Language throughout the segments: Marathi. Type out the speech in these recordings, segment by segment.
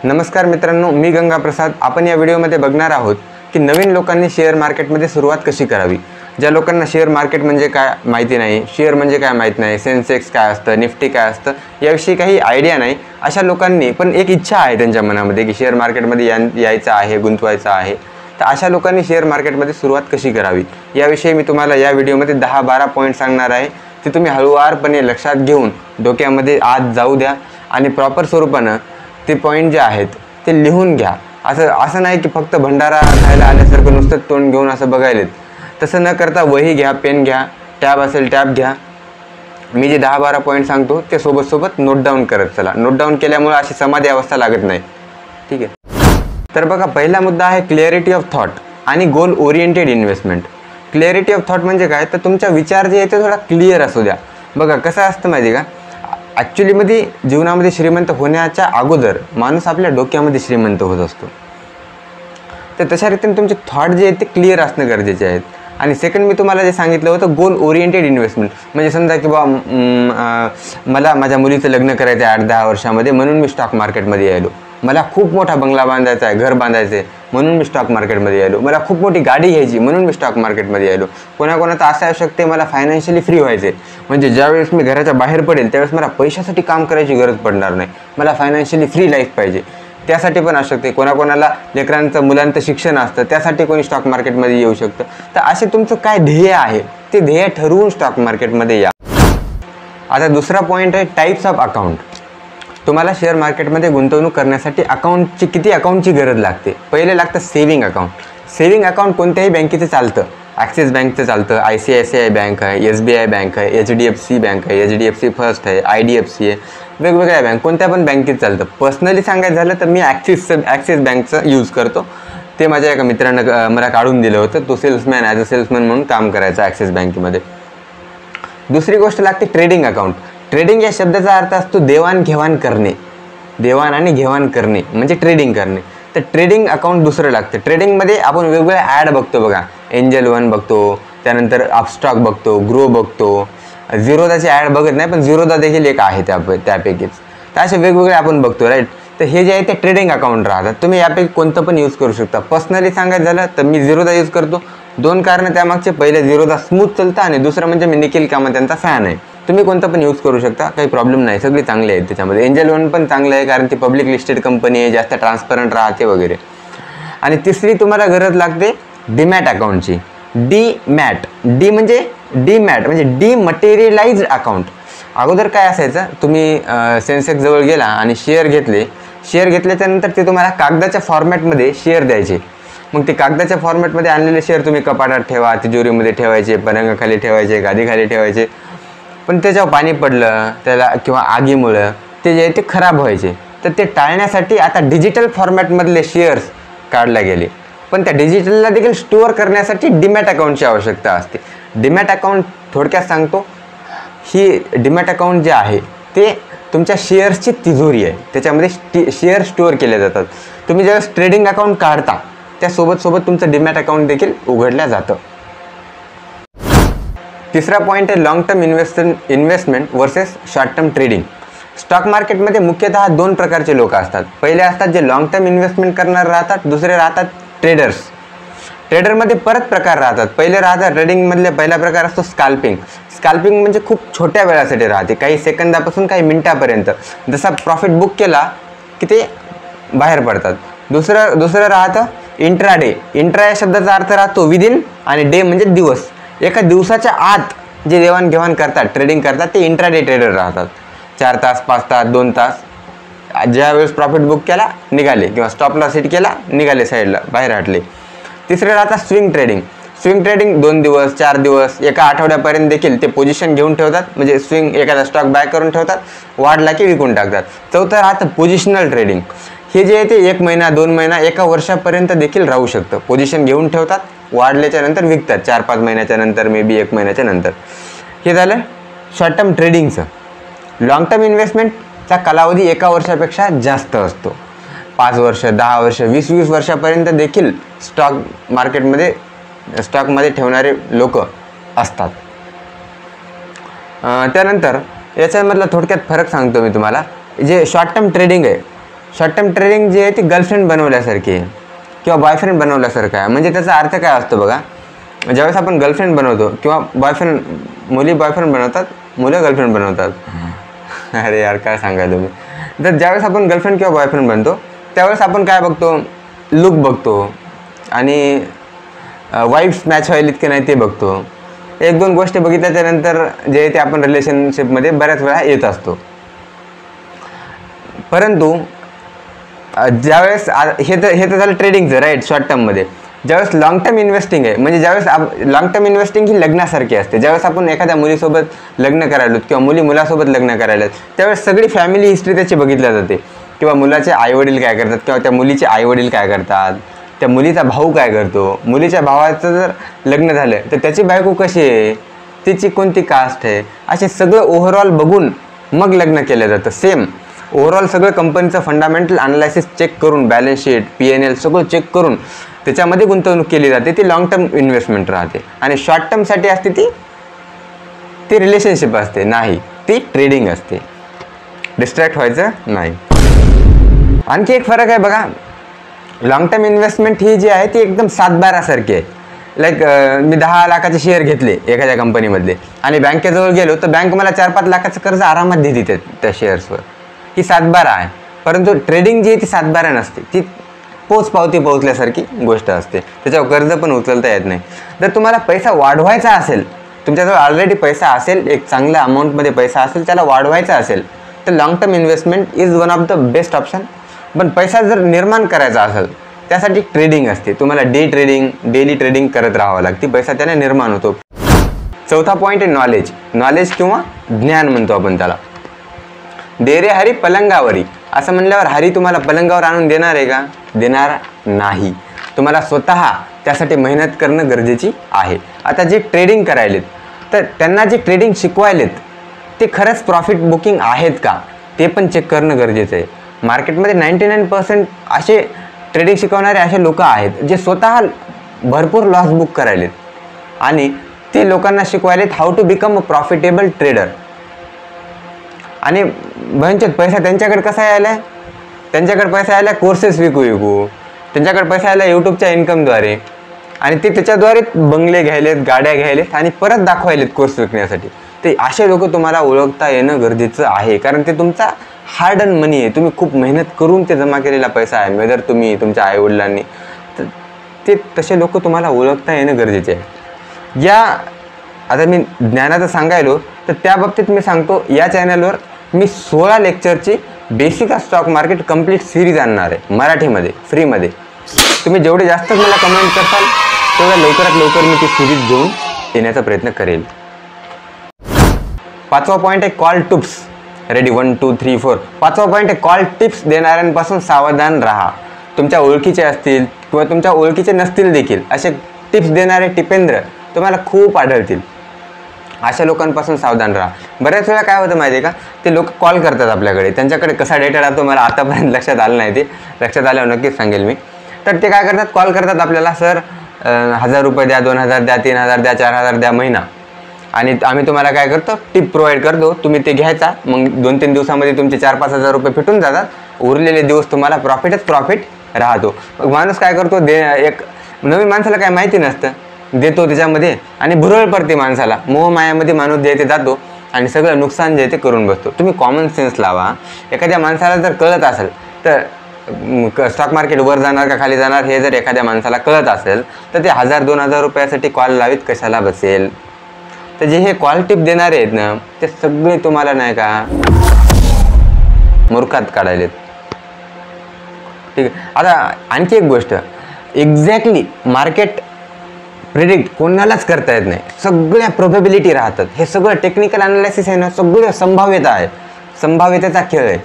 नमस्कार मित्रांनो, मी गंगा प्रसाद। आपण या व्हिडिओमध्ये बघणार आहोत की नवीन लोकांनी शेअर मार्केटमध्ये सुरुवात कशी करावी। ज्या लोकांना शेअर मार्केट म्हणजे काय माहिती नाही, शेअर म्हणजे काय माहित नाही, सेन्सेक्स काय असतं, निफ्टी काय असतं याविषयी काही आयडिया नाही, अशा लोकांनी पण एक इच्छा आहे त्यांच्या मनामध्ये की शेअर मार्केटमध्ये यायचं आहे, गुंतवायचं आहे। तर अशा लोकांनी शेअर मार्केटमध्ये सुरुवात कशी करावी याविषयी मी तुम्हाला या व्हिडिओमध्ये 10-12 पॉईंट सांगणार आहे। ते तुम्ही हळूवारपणे लक्षात घेऊन डोक्यामध्ये आत जाऊ द्या आणि प्रॉपर स्वरूपाने ते पॉईंट जे आहेत ते लिहून घ्या। असं नाही की फक्त भंडारा खायला आल्यासारखं नुसतं तोंड घेऊन असं बघायलेत, तसं न करता वही घ्या, पेन घ्या, टॅब असेल टॅब घ्या। मी जे 10-12 पॉईंट सांगतो ते सोबत नोट डाऊन करत चला। नोट डाऊन केल्यामुळे अशी समाधी अवस्था लागत नाही, ठीक आहे। तर बघा, पहिला मुद्दा आहे क्लिअरिटी ऑफ थॉट आणि goal oriented investment. Clarity of thought म्हणजे काय, तर तुमचा विचार जे आहे ते थोडा क्लिअर असू द्या। बघा कसं असतं माहिती का, ॲक्च्युलीमध्ये जीवनामध्ये श्रीमंत होण्याच्या अगोदर माणूस आपल्या डोक्यामध्ये श्रीमंत होत असतो। तर तशा रीतीने तुमचे थॉट जे आहेत ते क्लिअर असणं गरजेचे आहेत। आणि सेकंड मी तुम्हाला जे सांगितलं होतं गोल ओरिएंटेड इन्व्हेस्टमेंट, म्हणजे समजा की बा मला माझ्या मुलीचं लग्न करायचं आहे 8-10 वर्षामध्ये, म्हणून मी स्टॉक मार्केटमध्ये यायलो। मला खूप मोठा बंगला बांधायचा आहे, घर बांधायचं आहे, म्हणून मी स्टॉक मार्केटमध्ये यायलो। मला खूप मोठी गाडी घ्यायची म्हणून मी स्टॉक मार्केटमध्ये यायलो। कोणाकोणाचं असं असू शकते मला फायनान्शियली फ्री व्हायचे, म्हणजे ज्यावेळेस मी घराच्या बाहेर पडेल त्यावेळेस मला पैशासाठी काम करायची गरज पडणार नाही, मला फायनान्शियली फ्री लाईफ पाहिजे, त्यासाठी पण असू शकते। कोणाकोणाला लेकरांचं मुलांचं शिक्षण असतं, त्यासाठी कोणी स्टॉक मार्केटमध्ये येऊ शकतं। तर असे तुमचं काय ध्येय आहे ते ध्येय ठरवून स्टॉक मार्केटमध्ये या। आता दुसरा पॉईंट आहे टाईप्स ऑफ अकाउंट। तुम्हाला शेअर मार्केटमध्ये गुंतवणूक करण्यासाठी किती अकाउंटची गरज लागते। पहिले लागतं सेव्हिंग अकाउंट। सेव्हिंग अकाउंट कोणत्याही बँकेचं चालतं, ॲक्सिस बँकचं चालतं, ICICI बँक आहे, SBI बँक आहे, HDFC बँक आहे, HDFC फर्स्ट आहे, IDFC आहे, वेगवेगळ्या बँक कोणत्या पण बँकेत चालतं। पर्सनली सांगायचं झालं तर मी ॲक्सिस बँकचं यूज करतो। ते माझ्या एका मित्रानं मला काढून दिलं होतं। तो सेल्समॅन ॲज अ सेल्समॅन म्हणून काम करायचा ॲक्सिस बँकेमध्ये। दुसरी गोष्ट लागते ट्रेडिंग अकाउंट। ट्रेडिंग या शब्दाचा अर्थ असतो देवाणघेवाण करणे, देवाण आणि घेवाण करणे म्हणजे ट्रेडिंग करणे। तर ट्रेडिंग अकाउंट दुसरं लागतं। ट्रेडिंगमध्ये आपण वेगवेगळ्या ॲड बघतो बघा, एंजल वन बघतो, त्यानंतर अपस्टॉक बघतो, ग्रो बघतो, झिरोदाची ॲड बघत नाही पण झिरोदा देखील एक आहे त्यापैकीच। तर असे वेगवेगळे आपण बघतो, राईट। तर हे जे आहे ते ट्रेडिंग अकाउंट राहतात। तुम्ही यापैकी कोणतं पण यूज करू शकता। पर्सनली सांगायचं झालं तर मी झिरोदा यूज करतो। दोन कारणं त्यामागचे, पहिले झिरोदा स्मूथ चालतं आणि दुसरं म्हणजे मी निखिल कामत त्यांचा फॅन आहे। तुम्ही कोणतं पण यूज करू शकता, काही प्रॉब्लेम नाही, सगळी चांगली आहेत त्याच्यामध्ये। एंजल वन पण चांगलं आहे कारण ती पब्लिक लिस्टेड कंपनी आहे, जास्त ट्रान्सपरंट राहते वगैरे। आणि तिसरी तुम्हाला गरज लागते डीमॅट अकाउंटची। डीमॅट म्हणजे डीमटेरियलाइज्ड अकाउंट। अगोदर काय असायचं, तुम्ही सेन्सेक्स जवळ गेला आणि शेअर घेतल्याच्या नंतर ते तुम्हाला कागदाच्या फॉर्मॅटमध्ये शेअर द्यायचे। मग ते कागदाच्या फॉर्मॅटमध्ये आणलेले शेअर तुम्ही कपाटात ठेवा, तिजोरीमध्ये ठेवायचे, पलंगाखाली ठेवायचे, गादीखाली ठेवायचे। पण त्याच्यावर पाणी पडलं त्याला किंवा आगीमुळं ते जे आहे ते खराब व्हायचे। तर ते टाळण्यासाठी आता डिजिटल फॉर्मॅटमधले शेअर्स काढले गेले। पण त्या डिजिटलला देखील स्टोअर करण्यासाठी डीमॅट अकाउंटची आवश्यकता असते। डीमॅट अकाउंट थोडक्यात सांगतो, ही डीमॅट अकाउंट जे आहे ते तुमच्या शेअर्सची तिजोरी आहे, त्याच्यामध्ये शेअर स्टोअर केले जातात। तुम्ही ज्यावेळेस ट्रेडिंग अकाउंट काढता त्यासोबत तुमचं डीमॅट अकाउंट देखील उघडलं जातं। तिसरा पॉईंट आहे long term investment versus short term trading. Stock मार्केटमध्ये मुख्यतः दोन प्रकारचे लोक असतात। पहिले असतात जे लॉंग टर्म इन्व्हेस्टमेंट करणार राहतात, दुसरे राहतात ट्रेडर्स। ट्रेडरमध्ये परत प्रकार राहतात। पहिले राहतात ट्रेडिंगमधले पहिला प्रकार असतो स्काल्पिंग। स्काल्पिंग म्हणजे खूप छोट्या वेळासाठी राहते, काही सेकंदापासून काही मिनिटापर्यंत, जसा प्रॉफिट बुक केला की ते बाहेर पडतात। दुसरं राहतं इंट्राडे। इंट्रा या शब्दाचा अर्थ राहतो विदिन आणि डे म्हणजे दिवस। एका दिवसाच्या आत जे देवाणघेवाण करतात, ट्रेडिंग करतात ते इंट्राडे ट्रेडर राहतात। 4 तास, 5 तास, 2 तास, ज्यावेळेस प्रॉफिट बुक केला निघाले किंवा स्टॉप लॉस हिट केला निघाले, साईडला बाहेर हटले। तिसरे राहतात स्विंग ट्रेडिंग। स्विंग ट्रेडिंग 2 दिवस, 4 दिवस, एका आठवड्यापर्यंत देखील ते पोझिशन घेऊन ठेवतात, म्हणजे स्विंग एखादा स्टॉक बाय करून ठेवतात, वाढला की विकून टाकतात। चौथं राहतं पोझिशनल ट्रेडिंग। हे जे आहे ते 1 महिना, 2 महिना, एका वर्षापर्यंत देखील राहू शकतं। पोझिशन घेऊन ठेवतात, वाढल्याच्या नंतर विकतात 4-5 महिन्याच्या नंतर, मे बी 1 महिन्याच्या नंतर। हे झालं शॉर्ट टर्म ट्रेडिंगचं। लॉंग टर्म इन्व्हेस्टमेंटचा कालावधी 1 वर्षापेक्षा जास्त असतो। 5 वर्ष, 10 वर्ष, 20-20 वर्षापर्यंत देखील स्टॉकमध्ये ठेवणारे लोक असतात। त्यानंतर याच्यामधला थोडक्यात फरक सांगतो मी तुम्हाला। जे शॉर्ट टर्म ट्रेडिंग आहे शॉर्ट टर्म ट्रेडिंग जी आहे ती गर्लफ्रेंड बनवल्यासारखी आहे किंवा बॉयफ्रेंड बनवल्यासारखं आहे. म्हणजे त्याचा अर्थ काय असतो बघा, ज्यावेळेस आपण गर्लफ्रेंड बनवतो किंवा बॉयफ्रेंड, मुली बॉयफ्रेंड बनवतात, मुलं गर्लफ्रेंड बनवतात. अरे यार काय सांगायला तुम्ही. तर ज्यावेळेस आपण गर्लफ्रेंड किंवा बॉयफ्रेंड बनतो त्यावेळेस आपण काय बघतो, लुक बघतो आणि वाईफ्स मॅच व्हायला इतके नाही ते बघतो. एक दोन गोष्टी बघितल्याच्यानंतर जे ते आपण रिलेशनशिपमध्ये बऱ्याच वेळा येत असतो. परंतु ज्यावेळेस हे तर झालं ट्रेडिंगचं राईट, शॉर्ट टर्ममध्ये. ज्यावेळेस लॉंग टर्म इन्व्हेस्टिंग आहे, म्हणजे ज्यावेळेस लॉंग टर्म इन्व्हेस्टिंग ही लग्नासारखी असते. ज्यावेळेस आपण एखाद्या मुलीसोबत लग्न करायलो किंवा मुलासोबत लग्न करायला, त्यावेळेस सगळी फॅमिली हिस्ट्री त्याची बघितल्या जाते. किंवा मुलाचे आईवडील काय करतात किंवा त्या मुलीचे आईवडील काय करतात, त्या मुलीचा भाऊ काय करतो, मुलीच्या भावाचं जर लग्न झालं तर त्याची बायको कशी आहे, तिची कोणती कास्ट आहे, असे सगळं ओव्हरऑल बघून मग लग्न केलं जातं. सेम ओव्हरऑल सगळं कंपनीचं फंडामेंटल अनालायसिस चेक करून, बॅलन्स शीट, PNL सगळं चेक करून त्याच्यामध्ये गुंतवणूक केली जाते. ती लॉंग टर्म इन्व्हेस्टमेंट राहते. आणि शॉर्ट टर्मसाठी असते ती रिलेशनशिप असते, नाही ती ट्रेडिंग असते. डिस्ट्रॅक्ट व्हायचं नाही. आणखी एक फरक आहे बघा, लॉंग टर्म इन्व्हेस्टमेंट ही जी आहे ती एकदम सातबारासारखी आहे. लाईक मी 10 लाखाचे शेअर घेतले एखाद्या कंपनीमधले आणि बँकेजवळ गेलो तर बँक मला 4-5 लाखाचं कर्ज आरामात देते त्या शेअर्सवर. ही सातबारा आहे. परंतु ट्रेडिंग जी आहे ती सातबारा नसते, ती पोचपावती पोहोचल्यासारखी गोष्ट असते. त्याच्यावर कर्ज पण उचलता येत नाही. जर तुम्हाला पैसा वाढवायचा असेल, तुमच्याजवळ ऑलरेडी पैसा असेल, एक चांगल्या अमाऊंटमध्ये पैसा असेल, त्याला वाढवायचा असेल तर long term investment is one of the best option. पण पैसा जर निर्माण करायचा असेल त्यासाठी ट्रेडिंग असते. तुम्हाला डेली ट्रेडिंग करत राहावं लागते, पैसा त्याने निर्माण होतो. चौथा पॉईंट आहे नॉलेज. नॉलेज किंवा ज्ञान म्हणतो आपण त्याला. दे रे हरी पलंगावरी, असं म्हणल्यावर हरी तुम्हाला पलंगावर आणून देणार आहे का? देणार नाही. तुम्हाला स्वतः त्यासाठी मेहनत करणं गरजेची आहे. आता जे ट्रेडिंग करायलेत तर त्यांना जे ट्रेडिंग शिकवायलेत ते खरंच प्रॉफिट बुकिंग आहेत का ते पण चेक करणं गरजेचं आहे. मार्केटमध्ये 99% असे ट्रेडिंग शिकवणारे असे लोक आहेत जे स्वतः भरपूर लॉस बुक करायलेत आणि ते लोकांना शिकवायलेत how to become a profitable trader. आणि भयंकर पैसा त्यांच्याकडे कसा यायला, त्यांच्याकडे पैसा यायला कोर्सेस विकू, त्यांच्याकडे पैसा यायला यूट्यूबच्या इन्कमद्वारे, आणि ते त्याच्याद्वारे बंगले घ्यायलेत, गाड्या घ्यायलेत आणि परत दाखवायलेत कोर्स विकण्यासाठी. ते असे लोक तुम्हाला ओळखता येणं गरजेचं आहे, कारण ते तुमचा हार्ड अर्न मनी आहे. तुम्ही खूप मेहनत करून ते जमा केलेला पैसा आहे, वेदर तुम्ही तुमच्या आईवडिलांनी, तर ते तसे लोक तुम्हाला ओळखता येणं गरजेचे आहे. या आता मी ज्ञानाचं सांगायलो तर त्या बाबतीत मी सांगतो, या चॅनलवर मी 16 लेक्चरची basic stock market complete series आणणार आहे मराठीमध्ये, फ्रीमध्ये. तुम्ही जेवढे जास्त मला कमेंट करताल तेवढ्या लवकरात लवकर मी ती सिरीज घेऊन येण्याचा प्रयत्न करेल. 5वा पॉईंट आहे कॉल टिप्स. रेडी 1 2 3 4. 5वा पॉईंट आहे कॉल टिप्स देणाऱ्यांपासून सावधान राहा. तुमच्या ओळखीचे असतील किंवा तुमच्या ओळखीचे नसतील देखील असे टिप्स देणारे टिपेंद्र तुम्हाला खूप आढळतील. अशा लोकांपासून सावधान राहा. बऱ्याच वेळा काय होतं माहिती आहे का, ते लोक कॉल करतात आपल्याकडे, त्यांच्याकडे कसा डेटा राहतो मला आतापर्यंत लक्षात आलं नाही, ते लक्षात आल्यावर नक्कीच सांगेल मी. तर ते काय करतात, कॉल करतात आपल्याला, सर 1000 रुपये द्या, 2000 द्या, 3000 द्या, 4000 द्या महिना, आणि आम्ही तुम्हाला काय करतो, टिप प्रोव्हाइड करतो. तुम्ही ते घ्यायचा, मग 2-3 दिवसामध्ये तुमचे 4-5 हजार रुपये फिटून जातात. उरलेले दिवस तुम्हाला प्रॉफिट राहतो. मग माणूस काय करतो, एक नवीन माणसाला काय माहिती नसतं, देतो त्याच्यामध्ये आणि भुरळ पडते माणसाला. मोहमायामध्ये माणूस जे ते जातो आणि सगळं नुकसान जे ते करून बसतो. तुम्ही कॉमन सेन्स लावा. एखाद्या माणसाला जर कळत असेल तर स्टॉक मार्केट वर जाणार का खाली जाणार हे जर एखाद्या माणसाला कळत असेल तर ते 1000-2000 रुपयासाठी कॉल लावीत कशाला बसेल. तर जे हे कॉल टिप देणारे आहेत ना, ते सगळे तुम्हाला नाही का मूर्खात काढायलेत. ठीक आहे. आता आणखी एक गोष्ट, एक्झॅक्टली मार्केट प्रेडिक्ट कोणालाच करता येत नाही. सगळ्या प्रोबॅबिलिटी राहतात. हे सगळं टेक्निकल अनालिसिस आहे ना, सगळं संभाव्यता आहे, संभाव्यतेचा खेळ आहे.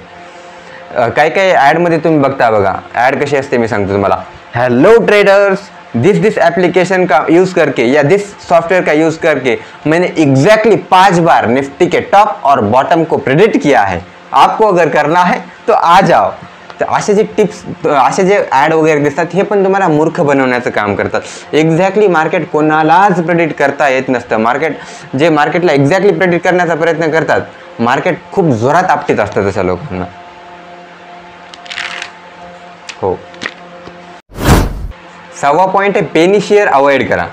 काही ॲडमध्ये तुम्ही बघता बघा, ॲड कशी असते मी सांगतो तुम्हाला. हेलो ट्रेडर्स, दिस एप्लीकेशन का यूज़ करके या दिस सॉफ्टवेयर का यूज़ करके मैंने एग्जैक्टली 5 बार निफ्टी के टॉप और बॉटम को प्रेडिक्ट किया है. आपको अगर करना है तो आ जाओ. तर असे जे टिप्स, असे जे ॲड वगैरे दिसतात हे पण तुम्हाला मूर्ख बनवण्याचं काम करतात. एक्झॅक्टली मार्केट कोणालाच प्रेडिक्ट करता येत नसतं. मार्केटला एक्झॅक्टली प्रेडिक्ट करण्याचा प्रयत्न करतात, मार्केट खूप जोरात आपटीत असतं तशा लोकांना. हो. 6वा पॉईंट आहे पेनी शेअर अवॉइड करा.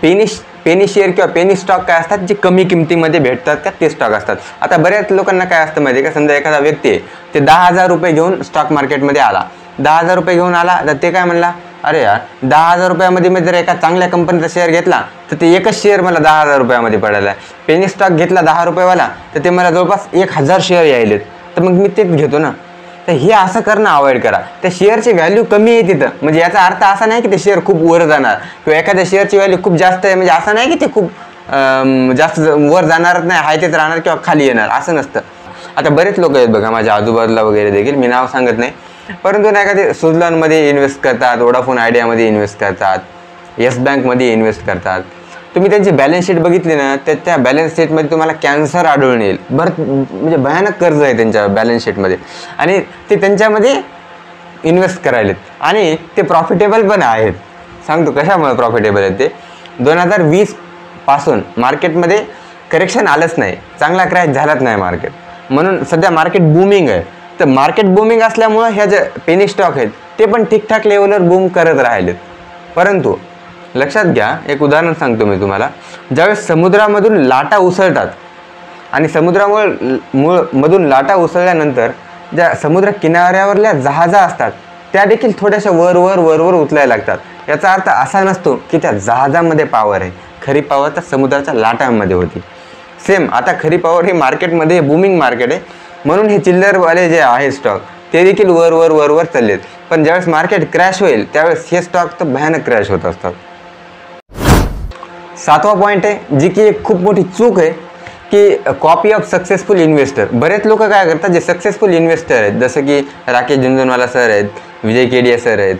पेनी शेअर किंवा पेनी स्टॉक काय असतात, जे कमी किमतीमध्ये भेटतात का ते स्टॉक असतात. आता बऱ्याच लोकांना काय असतं माहिती आहे का, समजा एखादा व्यक्ती आहे ते 10,000 रुपये घेऊन स्टॉक मार्केटमध्ये आला, 10,000 रुपये घेऊन आला, तर ते काय म्हणला, अरे यार 10,000 रुपयामध्ये मी जर एका चांगल्या कंपनीचा शेअर घेतला तर ते एकच शेअर मला 10,000 रुपयामध्ये पडायला आहे. पेनी स्टॉक घेतला 10 रुपयेवाला तर ते मला जवळपास 1,000 शेअर यायलेत, तर मग मी तेच घेतो ना. तर हे असं करणं अवॉइड करा. त्या शेअरची व्हॅल्यू कमी आहे तिथं, म्हणजे याचा अर्थ असा नाही की ते शेअर खूप वर जाणार किंवा एखाद्या शेअरची व्हॅल्यू खूप जास्त आहे म्हणजे असं नाही की ते खूप जास्त वर जाणारच नाही, हाय तेच राहणार किंवा खाली येणार, असं नसतं. आता बरेच लोक आहेत बघा माझ्या आजूबाजूला वगैरे देखील, मी नाव सांगत नाही, परंतु नाही का ते सुझलॉनमध्ये इन्व्हेस्ट करतात, वोडाफोन आयडियामध्ये इन्व्हेस्ट करतात, येस बँकमध्ये इन्व्हेस्ट करतात. तुम्ही त्यांची बॅलन्स शीट बघितली ना, तर त्या बॅलन्स शीटमध्ये तुम्हाला कॅन्सर आढळून येईल. म्हणजे भयानक कर्ज आहे त्यांच्या बॅलन्स शीटमध्ये, आणि ते त्यांच्यामध्ये इन्व्हेस्ट करायलेत आणि ते प्रॉफिटेबल पण आहेत. सांगतो कशामुळे प्रॉफिटेबल आहेत ते. 2020 पासून मार्केटमध्ये करेक्शन आलंच नाही, चांगला क्रॅश झालाच नाही मार्केट, म्हणून सध्या मार्केट बूमिंग आहे. तर मार्केट बूमिंग असल्यामुळं ह्या ज्या पेनी स्टॉक आहेत ते पण ठीकठाक लेवलवर बूम करत राहिलेत. परंतु लक्षात घ्या, एक उदाहरण सांगतो मी तुम्हाला. ज्यावेळेस समुद्रामधून लाटा उसळतात आणि मधून लाटा उसळल्यानंतर ज्या समुद्र किनाऱ्यावरल्या जहाजा असतात त्या देखील थोड्याशा वर उचलायला लागतात. याचा अर्थ असा नसतो की त्या जहाजामध्ये पॉवर आहे, खरी पॉवर तर समुद्राच्या लाटांमध्ये होती. सेम आता खरी पॉवर हे मार्केटमध्ये बूमिंग मार्केट आहे, म्हणून हे चिल्लरवाले जे आहे स्टॉक ते देखील वर चाललेत. पण ज्यावेळेस मार्केट क्रॅश होईल त्यावेळेस हे स्टॉक तर भयानक क्रॅश होत असतात. 7वा पॉईंट आहे, जी की एक खूप मोठी चूक आहे, की कॉपी ऑफ सक्सेसफुल इन्व्हेस्टर. बरेच लोक काय करतात, जे सक्सेसफुल इन्व्हेस्टर आहेत जसं की राकेश झुनझुनवाला सर आहेत, विजय केडिया सर आहेत,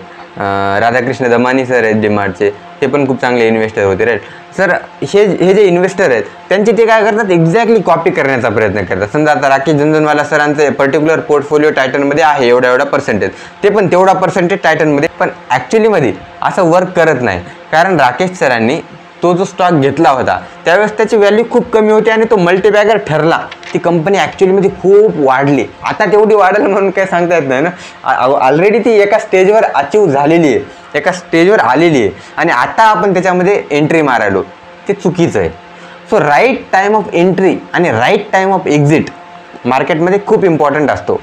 राधाकृष्ण दमानी सर आहेत डीमार्टचे, ते पण खूप चांगले इन्व्हेस्टर होते राईट सर. हे जे इन्व्हेस्टर आहेत त्यांचे ते काय करतात, एक्झॅक्टली कॉपी करण्याचा प्रयत्न करतात. समजा आता राकेश झुनझुनवाला सरांचे पर्टिक्युलर पोर्टफोलिओ टायटनमध्ये आहे एवढा पर्सेंटेज, ते पण तेवढा पर्सेंटेज टायटनमध्ये, पण ॲक्च्युलीमध्ये असं वर्क करत नाही. कारण राकेश सरांनी तो जो स्टॉक घेतला होता त्यावेळेस त्याची व्हॅल्यू खूप कमी होती आणि तो मल्टीबॅगर ठरला. ती कंपनी ॲक्च्युलीमध्ये खूप वाढली. आता तेवढी वाढेल म्हणून काही सांगता येत नाही ना. ऑलरेडी ती एका स्टेजवर अचीव झालेली आहे, एका स्टेजवर आलेली आहे, आणि आता आपण त्याच्यामध्ये एंट्री मारायलो, ते चुकीचं आहे. So right time of entry आणि राईट टाईम ऑफ एक्झिट मार्केटमध्ये खूप इम्पॉर्टंट असतो.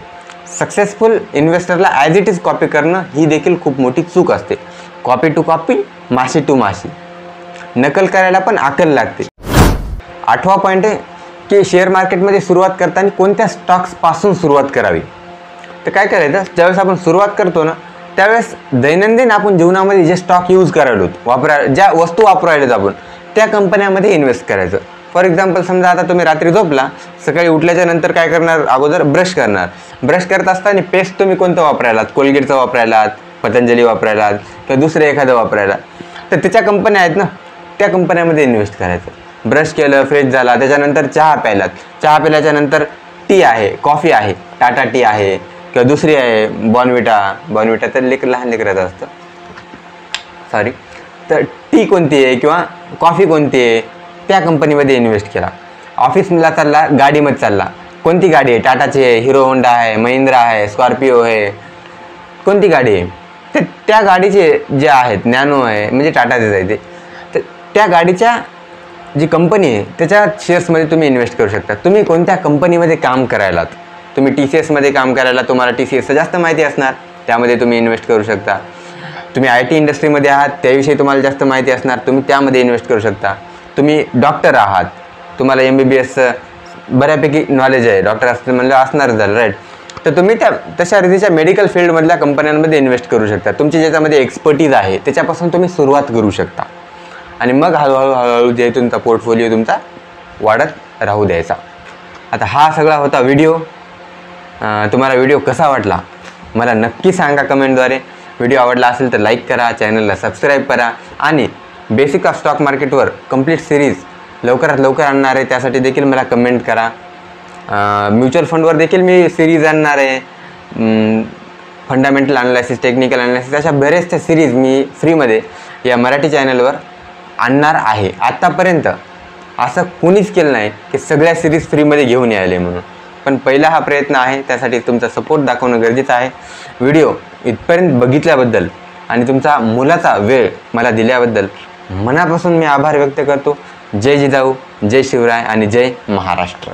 सक्सेसफुल इन्व्हेस्टरला ॲज इट इज कॉपी करणं ही देखील खूप मोठी चूक असते. कॉपी टू कॉपी, माशी टू माशी, नकल करायला पण अक्कल लागते. 8वा पॉईंट आहे की शेअर मार्केटमध्ये सुरुवात करताना कोणत्या स्टॉक्सपासून सुरुवात करावी. तर काय करायचं, ज्यावेळेस आपण सुरुवात करतो ना त्यावेळेस दैनंदिन आपण जीवनामध्ये जे स्टॉक यूज करायलो, ज्या वस्तू वापरायलेत आपण त्या कंपन्यामध्ये इन्व्हेस्ट करायचं. फॉर एक्झाम्पल समजा आता तुम्ही रात्री झोपला, सकाळी उठल्याच्या नंतर काय करणार, अगोदर ब्रश करणार. ब्रश करत असताना पेस्ट तुम्ही कोणतं वापरायलात, कोलगेटचं वापरायलात, पतंजली वापरायलात किंवा दुसरं एखादं वापरायला, तर त्याच्या कंपन्या आहेत ना, त्या कंपन्यामध्ये इन्व्हेस्ट करायचं. ब्रश केलं, फ्रेश झाला, त्याच्यानंतर चहा प्यायलात, चहा पिल्याच्या नंतर टी आहे, कॉफी आहे, टाटा टी आहे किंवा दुसरी आहे बॉर्नव्हिटा तर लहान लेकराचं असतं सॉरी. तर टी कोणती आहे किंवा कॉफी कोणती आहे त्या कंपनीमध्ये इन्व्हेस्ट केला. ऑफिसला चालला, गाडीमध्ये चालला, कोणती गाडी आहे, टाटाची आहे, हिरो होंडा आहे, महिंद्रा आहे, स्कॉर्पिओ आहे, कोणती गाडी आहे, तर त्या गाडीचे जे आहेत, नॅनो आहे म्हणजे टाटाचेच आहे ते, तर त्या गाडीच्या जी कंपनी आहे त्याच्या शेअर्समध्ये तुम्ही इन्व्हेस्ट करू शकता. तुम्ही कोणत्या कंपनीमध्ये काम करायलात, तुम्ही TCSमध्ये काम करायला, तुम्हाला TCSचं जास्त माहिती असणार, त्यामध्ये तुम्ही इन्व्हेस्ट करू शकता. तुम्ही IT इंडस्ट्रीमध्ये आहात, त्याविषयी तुम्हाला जास्त माहिती असणार, तुम्ही त्यामध्ये इन्व्हेस्ट करू शकता. तुम्ही डॉक्टर आहात, तुम्हाला MBBSचं बऱ्यापैकी नॉलेज आहे, डॉक्टर असतं म्हणलं असणारच झालं राईट, तर तुम्ही तशा रीतीच्या मेडिकल फील्डमधल्या कंपन्यांमध्ये इन्व्हेस्ट करू शकता. तुमची ज्याच्यामध्ये एक्सपर्टीज आहे त्याच्यापासून तुम्ही सुरुवात करू शकता आणि मग हळूहळू जे तुमचा पोर्टफोलिओ तुमचा वाढत राहू द्यायचा. आता हा सगळा होता व्हिडिओ. तुम्हाला व्हिडिओ कसा वाटला मला नक्की सांगा कमेंटद्वारे. व्हिडिओ आवडला असेल तर लाईक करा, चॅनलला सबस्क्राईब करा आणि बेसिक ऑफ स्टॉक मार्केटवर कंप्लीट सिरीज लवकरात लवकर आणणार आहे, त्यासाठी देखील मला कमेंट करा. म्युच्युअल फंडवर देखील मी सिरीज आणणार आहे, फंडामेंटल अनालिसिस, टेक्निकल अनालिसिस, अशा बरेचशा सिरीज मी फ्रीमध्ये या मराठी चॅनलवर आणणार आहे. आत्तापर्यंत असं कोणीच केलं नाही की सगळ्या सिरीज फ्रीमध्ये घेऊन यायले म्हणून. पण पहिला हा प्रयत्न आहे, त्यासाठी तुमचा सपोर्ट दाखवणं गरजेचं आहे। व्हिडिओ इथपर्यंत बघितल्याबद्दल आणि तुमचा मोलाचा वेळ मला दिल्याबद्दल मनापासून मी आभार व्यक्त करतो। जय जिजाऊ, जय शिवराय आणि जय महाराष्ट्र।